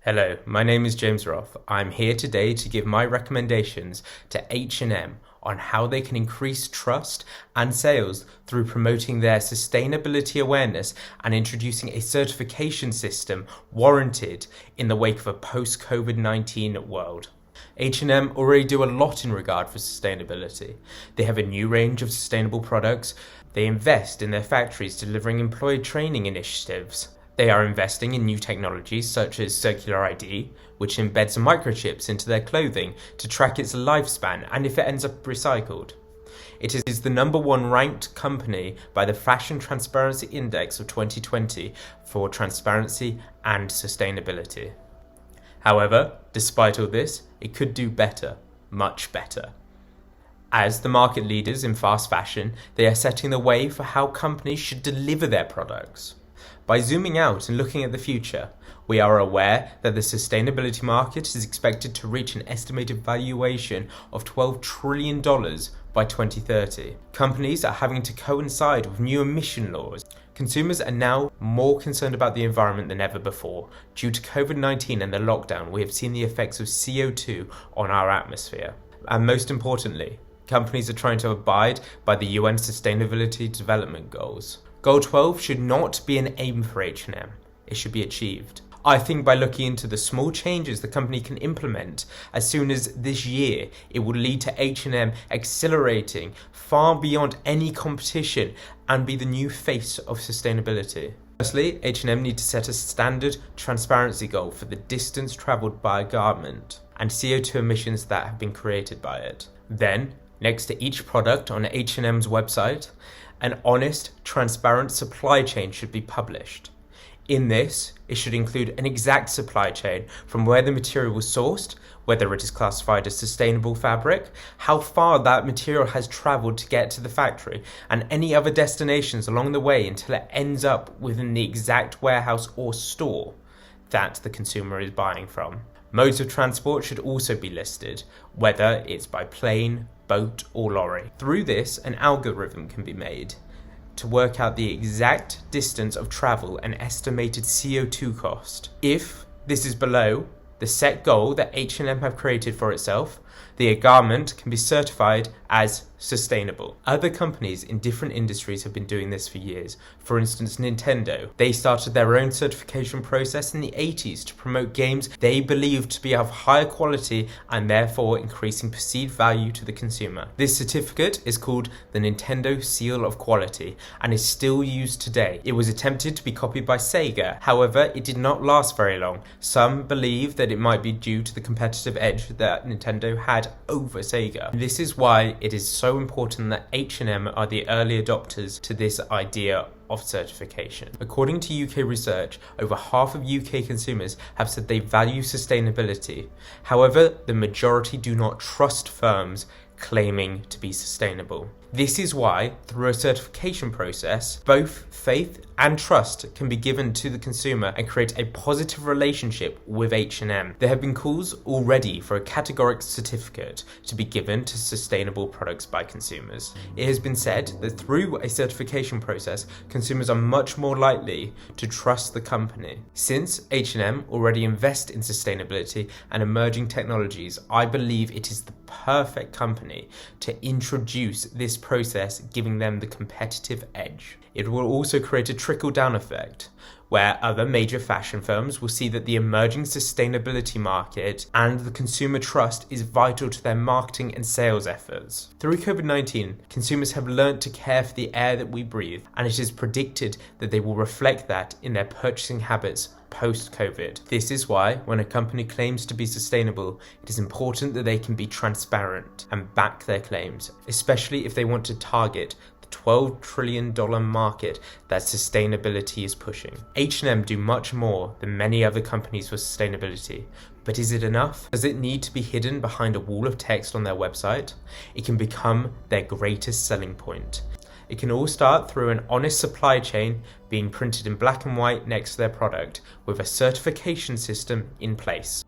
Hello, my name is James Roth. I'm here today to give my recommendations to H&M on how they can increase trust and sales through promoting their sustainability awareness and introducing a certification system warranted in the wake of a post-COVID-19 world. H&M already do a lot in regard for sustainability. They have a new range of sustainable products. They invest in their factories delivering employee training initiatives. They are investing in new technologies such as circular ID, which embeds microchips into their clothing to track its lifespan and if it ends up recycled. It is the #1 ranked company by the Fashion Transparency Index of 2020 for transparency and sustainability. However, despite all this, it could do better, much better. As the market leaders in fast fashion, they are setting the way for how companies should deliver their products. By zooming out and looking at the future, we are aware that the sustainability market is expected to reach an estimated valuation of $12 trillion by 2030. Companies are having to coincide with new emission laws. Consumers are now more concerned about the environment than ever before. Due to COVID-19 and the lockdown, we have seen the effects of CO2 on our atmosphere. And most importantly, companies are trying to abide by the UN Sustainability Development Goals. Goal 12 should not be an aim for H&M, it should be achieved. I think by looking into the small changes the company can implement as soon as this year, it will lead to H&M accelerating far beyond any competition and be the new face of sustainability. Firstly, H&M need to set a standard transparency goal for the distance travelled by a garment and CO2 emissions that have been created by it. Then, next to each product on H&M's website, an honest, transparent supply chain should be published. In this, it should include an exact supply chain from where the material was sourced, whether it is classified as sustainable fabric, how far that material has travelled to get to the factory, and any other destinations along the way until it ends up within the exact warehouse or store that the consumer is buying from. Modes of transport should also be listed, whether it's by plane, boat or lorry. Through this, an algorithm can be made to work out the exact distance of travel and estimated CO2 cost. If this is below the set goal that H&M have created for itself, the garment can be certified as sustainable. Other companies in different industries have been doing this for years. For instance, Nintendo. They started their own certification process in the 80s to promote games they believed to be of higher quality and therefore increasing perceived value to the consumer. This certificate is called the Nintendo Seal of Quality and is still used today. It was attempted to be copied by Sega, however, it did not last very long. Some believe that it might be due to the competitive edge that Nintendo had over Sega. This is why it is so important that H&M are the early adopters to this idea of certification. According to UK research, over half of UK consumers have said they value sustainability. However, the majority do not trust firms claiming to be sustainable. This is why, through a certification process, both faith and trust can be given to the consumer and create a positive relationship with H&M. There have been calls already for a categoric certificate to be given to sustainable products by consumers. It has been said that through a certification process, consumers are much more likely to trust the company. Since H&M already invest in sustainability and emerging technologies, I believe it is the perfect company to introduce this process, giving them the competitive edge. It will also create a trickle-down effect, where other major fashion firms will see that the emerging sustainability market and the consumer trust is vital to their marketing and sales efforts. Through COVID-19, consumers have learnt to care for the air that we breathe, and it is predicted that they will reflect that in their purchasing habits post-COVID. This is why, when a company claims to be sustainable, it is important that they can be transparent and back their claims, especially if they want to target the $12 trillion market that sustainability is pushing. H&M do much more than many other companies for sustainability, but is it enough? Does it need to be hidden behind a wall of text on their website? It can become their greatest selling point. It can all start through an honest supply chain being printed in black and white next to their product with a certification system in place.